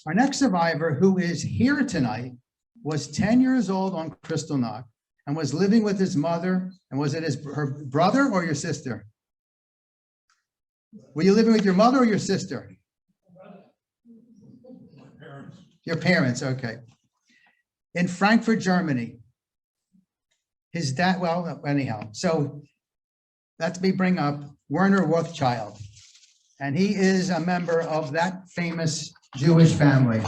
Our next survivor, who is here tonight, was 10 years old on Kristallnacht and was living with his mother. And was it her brother or your sister? Were you living with your mother or your sister? Your parents, okay. In Frankfurt, Germany. His dad, well, anyhow, so let me bring up Werner Rothchild. And he is a member of that famous Jewish family.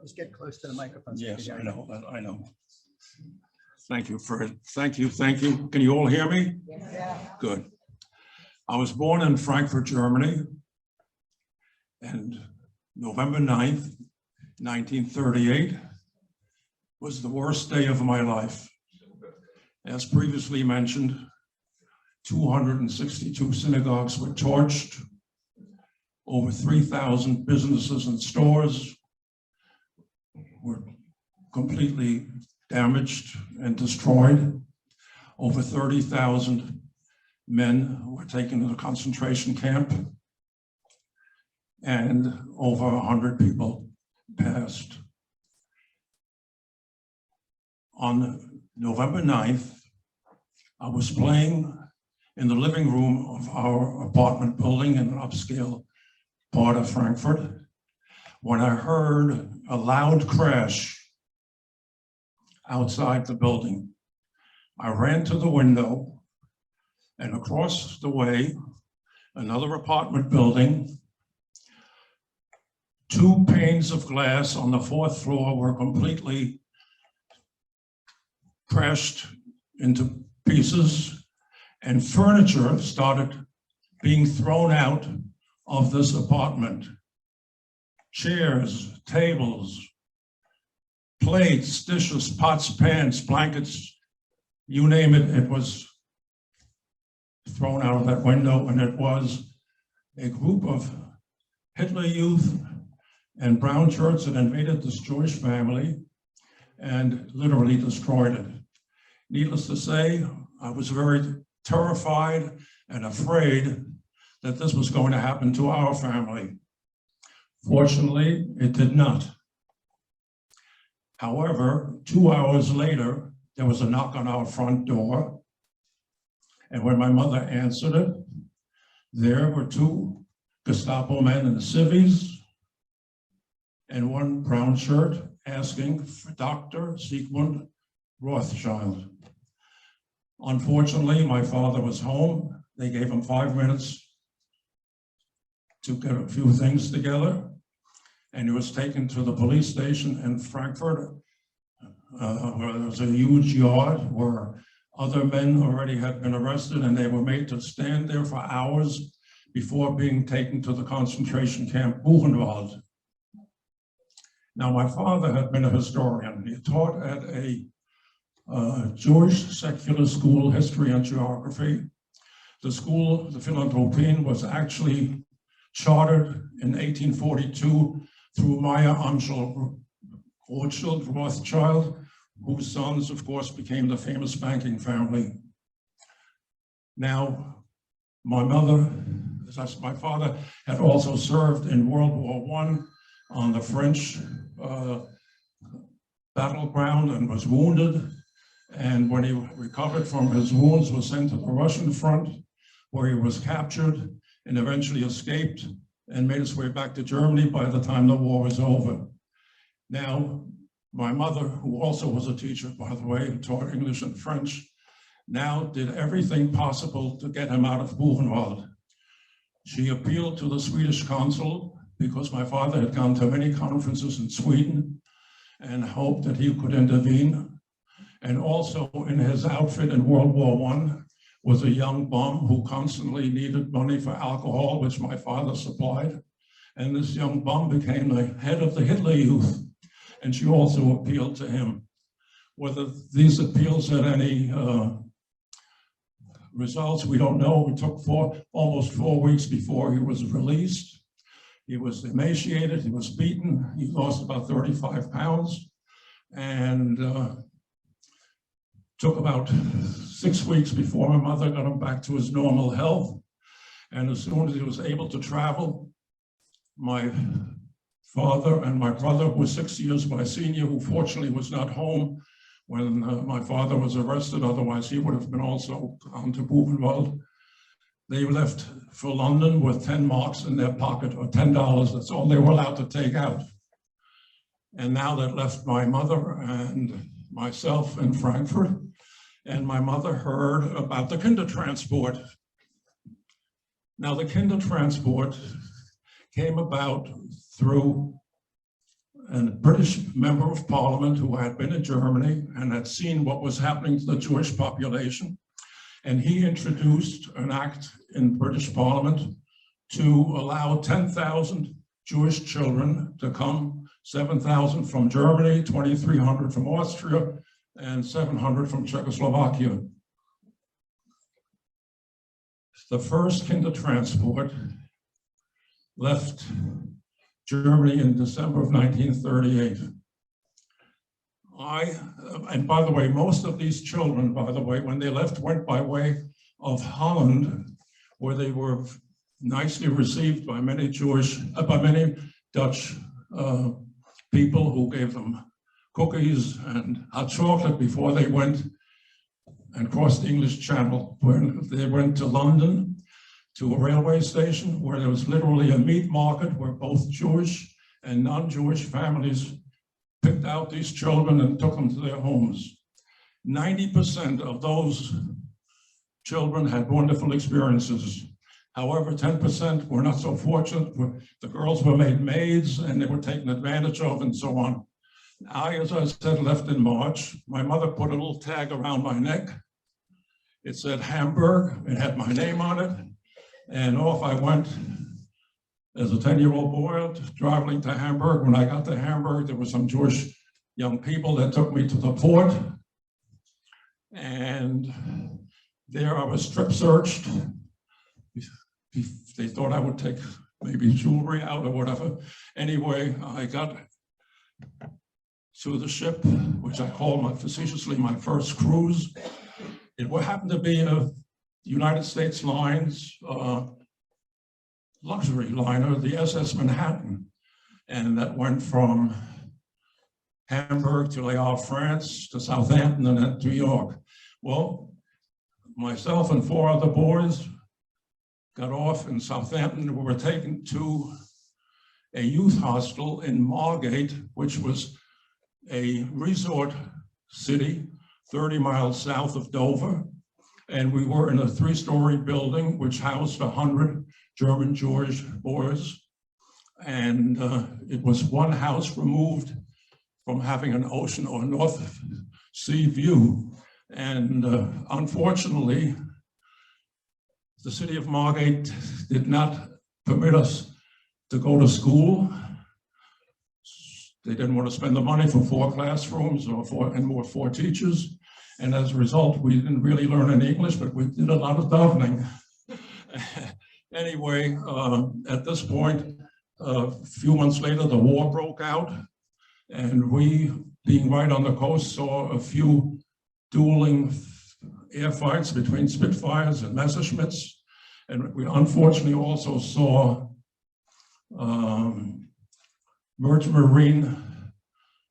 Just get close to the microphone. Yes, I know. Thank you for it. Thank you. Can you all hear me? Yeah. Good. I was born in Frankfurt, Germany, and November 9th, 1938 was the worst day of my life. As previously mentioned, 262 synagogues were torched, over 3,000 businesses and stores were completely damaged and destroyed. Over 30,000 men were taken to the concentration camp, and over 100 people passed. On November 9th, I was playing in the living room of our apartment building in an upscale part of Frankfurt when I heard a loud crash outside the building. I ran to the window, and across the way, another apartment building, 2 panes of glass on the 4th floor were completely crashed into pieces, and furniture started being thrown out of this apartment. Chairs, tables, plates, dishes, pots, pans, blankets, you name it, it was thrown out of that window, and it was a group of Hitler Youth and brown shirts that invaded this Jewish family and literally destroyed it. Needless to say, I was very terrified and afraid that this was going to happen to our family. Fortunately, it did not. However, 2 hours later, there was a knock on our front door. And when my mother answered it, there were 2 Gestapo men in civvies and 1 brown shirt asking for Dr. Sigmund Rothchild. Unfortunately, my father was home. They gave him 5 minutes to get a few things together, and he was taken to the police station in Frankfurt, where there was a huge yard where other men already had been arrested, and they were made to stand there for hours before being taken to the concentration camp Buchenwald. Now, my father had been a historian. He taught at a Jewish secular school, history and geography. The school, the Philanthropien, was actually chartered in 1842 through Meyer Amschel Rothschild, whose sons, of course, became the famous banking family. Now, my father had also served in World War I on the French battleground and was wounded. And when he recovered from his wounds, was sent to the Russian front, where he was captured and eventually escaped and made his way back to Germany by the time the war was over. Now, my mother, who also was a teacher, by the way, and taught English and French, now did everything possible to get him out of Buchenwald. She appealed to the Swedish consul because my father had gone to many conferences in Sweden and hoped that he could intervene. And also in his outfit in World War I was a young bum who constantly needed money for alcohol, which my father supplied. And this young bum became the head of the Hitler Youth. And she also appealed to him. Whether these appeals had any results, we don't know. It took almost 4 weeks before he was released. He was emaciated, he was beaten, he lost about 35 pounds, and took about 6 weeks before my mother got him back to his normal health. And as soon as he was able to travel, my father and my brother, who was 6 years my senior, who fortunately was not home when my father was arrested, otherwise he would have been also gone to Buchenwald. They left for London with 10 marks in their pocket, or $10, that's all they were allowed to take out. And now that left my mother and myself in Frankfurt, and my mother heard about the Kindertransport. Now the Kindertransport came about through a British member of parliament who had been in Germany and had seen what was happening to the Jewish population. And he introduced an act in British parliament to allow 10,000 Jewish children to come, 7,000 from Germany, 2,300 from Austria, and 700 from Czechoslovakia. The first Kindertransport left Germany in December of 1938. And by the way, most of these children, by the way, when they left, went by way of Holland, where they were nicely received by many Dutch people who gave them cookies and hot chocolate before they went and crossed the English Channel. When they went to London, to a railway station where there was literally a meat market where both Jewish and non-Jewish families picked out these children and took them to their homes. 90% of those children had wonderful experiences. However, 10% were not so fortunate. The girls were made maids and they were taken advantage of and so on. I, as I said, left in March. My mother put a little tag around my neck. It said Hamburg. It had my name on it. And off I went as a 10-year-old boy, traveling to Hamburg. When I got to Hamburg, there were some Jewish young people that took me to the port. And there I was strip searched. They thought I would take maybe jewelry out or whatever. Anyway, I got to the ship, which I call facetiously my first cruise. It happened to be a United States Lines luxury liner, the SS Manhattan, and that went from Hamburg to Le Havre, France, to Southampton, and then to New York. Well, myself and 4 other boys got off in Southampton. We were taken to a youth hostel in Margate, which was a resort city 30 miles south of Dover. And we were in a 3-story building which housed 100 German Jewish boys. And it was one house removed from having an ocean or North Sea view. And unfortunately, the city of Margate did not permit us to go to school. They didn't want to spend the money for 4 classrooms or 4 teachers. And as a result, we didn't really learn any English, but we did a lot of davening. Anyway, at this point, a few months later, the war broke out. And we, being right on the coast, saw a few dueling air fights between Spitfires and Messerschmitts. And we unfortunately also saw merchant marine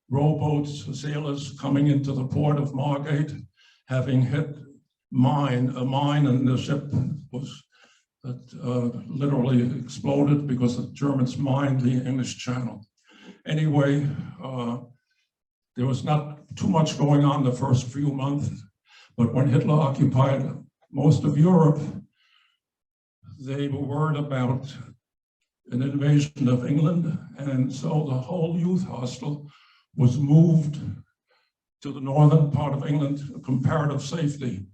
rowboats, sailors coming into the port of Margate, having hit a mine, and the ship was literally exploded because the Germans mined the English Channel. Anyway, there was not too much going on the first few months, but when Hitler occupied most of Europe, they were worried about an invasion of England, and so the whole youth hostel was moved to the northern part of England, comparative safety.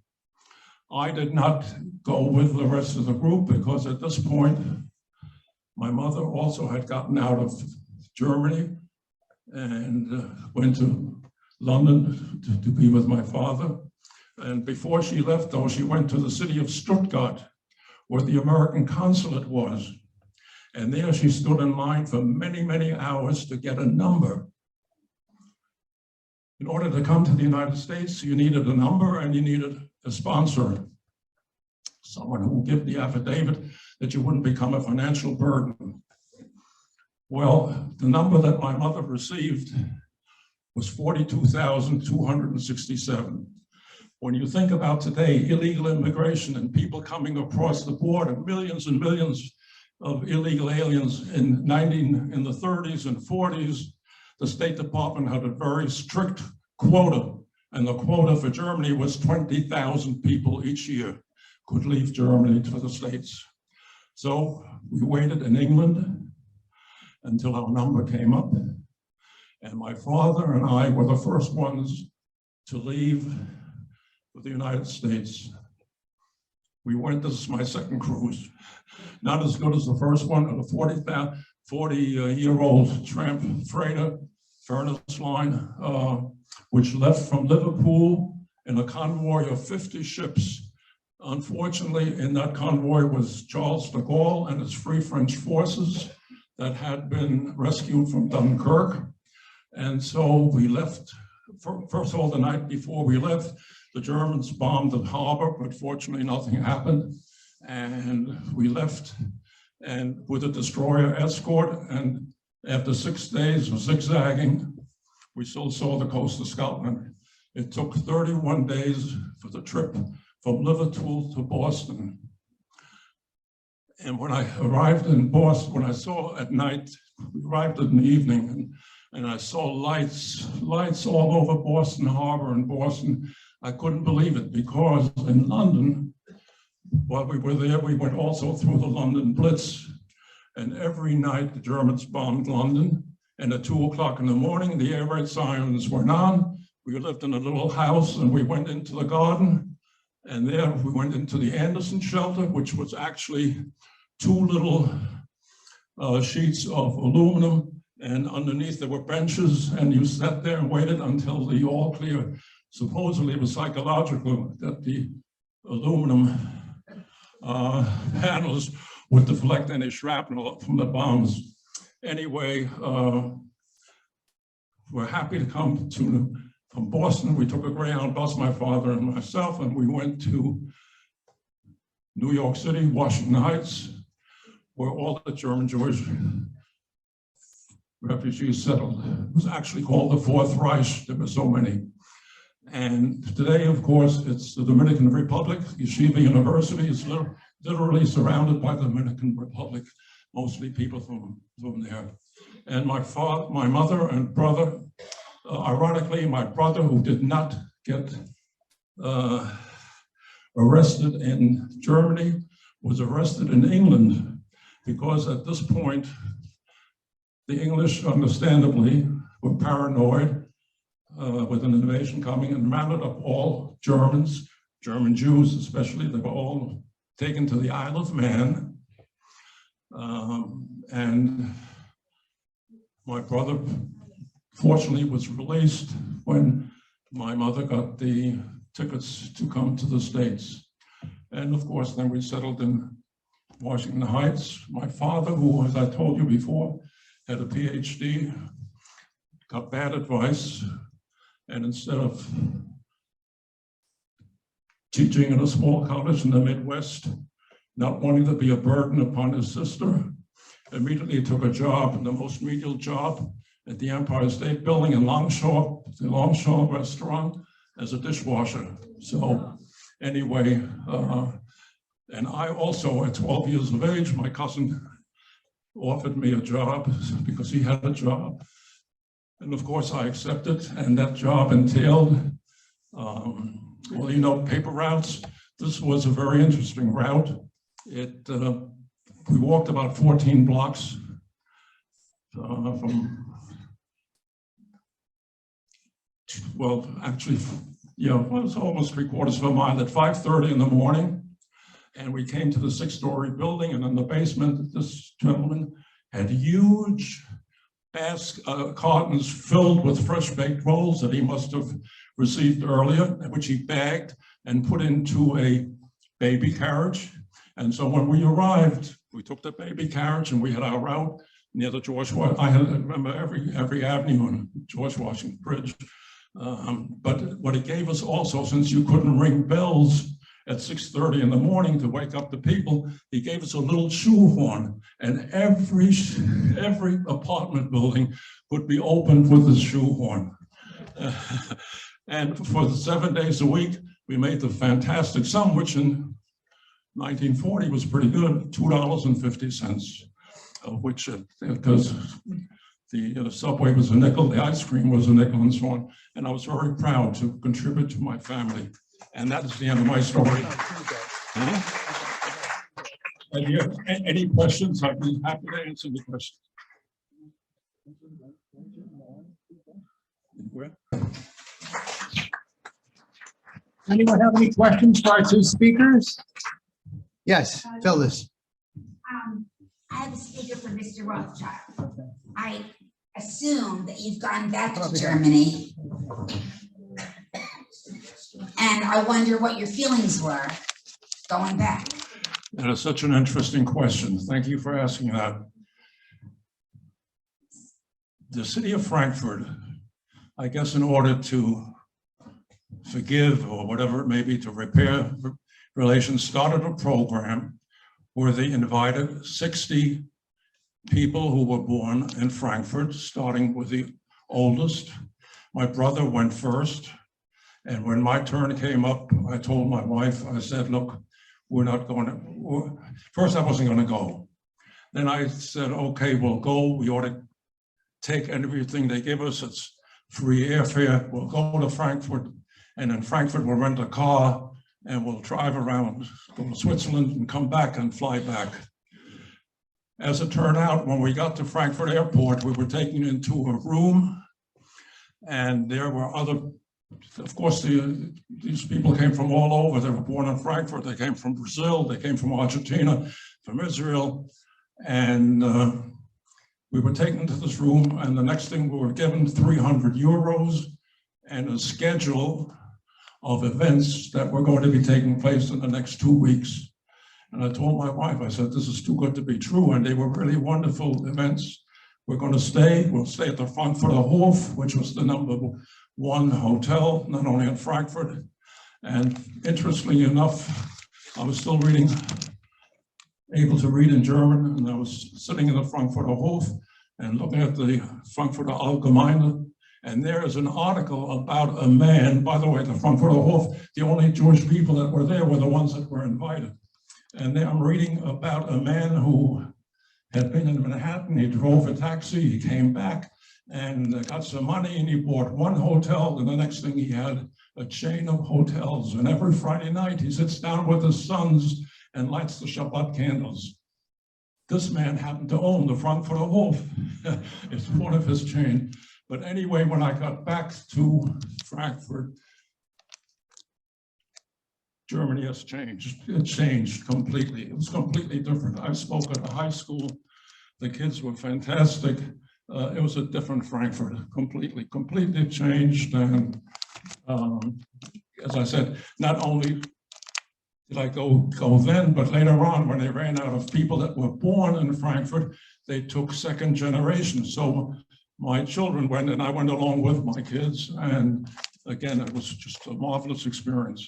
I did not go with the rest of the group because at this point, my mother also had gotten out of Germany and went to London to be with my father. And before she left, though, she went to the city of Stuttgart, where the American consulate was. And there she stood in line for many, many hours to get a number. In order to come to the United States, you needed a number and you needed a sponsor. someone who will give the affidavit that you wouldn't become a financial burden. Well, the number that my mother received was 42,267. When you think about today, illegal immigration and people coming across the border, millions and millions of illegal aliens in the 30s and 40s, the State Department had a very strict quota, and the quota for Germany was 20,000 people each year could leave Germany to the States. So we waited in England until our number came up, and my father and I were the first ones to leave for the United States. We went, this is my second cruise, not as good as the first one, on a 40-year-old tramp freighter, Furnace Line, which left from Liverpool in a convoy of 50 ships. Unfortunately, in that convoy was Charles de Gaulle and his Free French forces that had been rescued from Dunkirk. And so we left, first of all, the night before we left, the Germans bombed the harbor, but fortunately nothing happened. And we left and with a destroyer escort, and after 6 days of zigzagging, we still saw the coast of Scotland. It took 31 days for the trip from Liverpool to Boston. And when I arrived in Boston, when I saw at night, we arrived in the evening, and I saw lights all over Boston Harbor and Boston. I couldn't believe it, because in London, while we were there, we went also through the London Blitz, and every night the Germans bombed London, and at 2 o'clock in the morning, the air raid sirens went on. We lived in a little house, and we went into the garden, and there we went into the Anderson shelter, which was actually 2 little sheets of aluminum, and underneath there were benches, and you sat there and waited until the all clear. Supposedly it was psychological that the aluminum panels would deflect any shrapnel from the bombs. Anyway, we're happy to come from Boston. We took a Greyhound bus, my father and myself, and we went to New York City, Washington Heights, where all the German Jewish refugees settled. It was actually called the Fourth Reich. There were so many. And today, of course, it's the Dominican Republic. Yeshiva University is literally surrounded by the Dominican Republic, mostly people from there. And my mother and brother, ironically, my brother, who did not get arrested in Germany, was arrested in England, because at this point, the English, understandably, were paranoid with an invasion coming, and rounded up all Germans, German Jews especially. They were all taken to the Isle of Man. And my brother, fortunately, was released when my mother got the tickets to come to the States. And of course, then we settled in Washington Heights. My father, who, as I told you before, had a PhD, got bad advice, and instead of teaching in a small college in the Midwest, not wanting to be a burden upon his sister, immediately took a job, the most menial job, at the Empire State Building in Longshore, the Longshore restaurant, as a dishwasher. So anyway, and I also, at 12 years of age, my cousin offered me a job because he had a job. And of course I accepted, and that job entailed, well, you know, paper routes. This was a very interesting route. We walked about 14 blocks from, well, actually, yeah, it was almost 3/4 of a mile at 5:30 in the morning. And we came to the 6-story building, and in the basement, this gentleman had huge cartons filled with fresh baked rolls that he must have received earlier, which he bagged and put into a baby carriage. And so when we arrived, we took the baby carriage and we had our route near the George Washington. I remember every avenue on George Washington Bridge. But what it gave us also, since you couldn't ring bells at 6:30 in the morning to wake up the people. He gave us a little shoehorn, and every apartment building would be opened with the shoehorn. And for the 7 days a week, we made the fantastic sum, which in 1940 was pretty good, $2.50, of which, because the subway was a nickel, the ice cream was a nickel, and so on. And I was very proud to contribute to my family. And that is the end of my story. Any questions? I'd be happy to answer the questions. Anyone have any questions for our two speakers? Yes, Phyllis. I have a speaker for Mr. Rothchild. I assume that you've gone back to Germany. And I wonder what your feelings were going back. That is such an interesting question. Thank you for asking that. The city of Frankfurt, I guess in order to forgive or whatever it may be, to repair relations, started a program where they invited 60 people who were born in Frankfurt, starting with the oldest. My brother went first. And when my turn came up, I told my wife, I said, look, we're not going to, first I wasn't going to go. Then I said, okay, we'll go. We ought to take everything they give us. It's free airfare. We'll go to Frankfurt. And in Frankfurt, we'll rent a car and we'll drive around, go to Switzerland and come back and fly back. As it turned out, when we got to Frankfurt Airport, we were taken into a room and there were other, of course, these people came from all over. They were born in Frankfurt. They came from Brazil. They came from Argentina, from Israel. And we were taken to this room, and the next thing we were given 300 euros and a schedule of events that were going to be taking place in the next 2 weeks. And I told my wife, I said, this is too good to be true. And they were really wonderful events. We're going to stay. We'll stay at the Frankfurter Hof, which was the #1 hotel, not only in Frankfurt. And interestingly enough, I was still able to read in German, and I was sitting in the Frankfurter Hof and looking at the Frankfurter Allgemeine, and there is an article about a man, by the way, the Frankfurter Hof, the only Jewish people that were there were the ones that were invited. And there I'm reading about a man who had been in Manhattan. He drove a taxi, he came back and got some money, and he bought one hotel, and the next thing he had a chain of hotels. And every Friday night he sits down with his sons and lights the Shabbat candles. This man happened to own the Frankfurter Hof. It's one of his chain. But anyway, when I got back to Frankfurt, Germany has changed. It changed completely. It was completely different. I spoke at a high school. The kids were fantastic. It was a different Frankfurt, completely changed. And as I said, not only did I go then, but later on, when they ran out of people that were born in Frankfurt, they took second generation. So my children went, and I went along with my kids. And again, it was just a marvelous experience.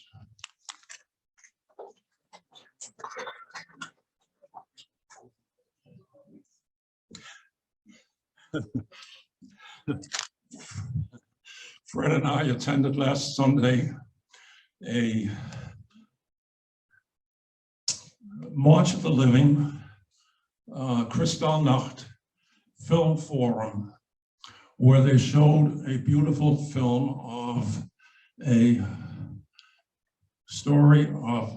Fred and I attended last Sunday a March of the Living, Kristallnacht film forum, where they showed a beautiful film of a story of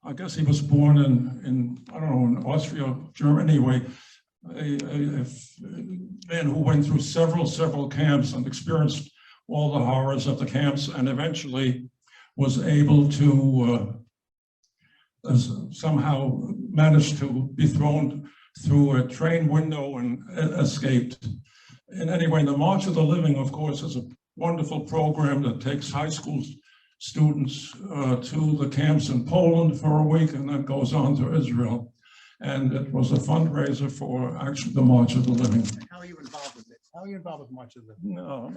I guess he was born in I don't know, in Austria, Germany, anyway, a man who went through several camps and experienced all the horrors of the camps, and eventually was able to somehow managed to be thrown through a train window and escaped. And anyway, the March of the Living, of course, is a wonderful program that takes high school students to the camps in Poland for a week and then goes on to Israel. And it was a fundraiser for actually the March of the Living. How are you involved with it? How are you involved with March of the Living? No,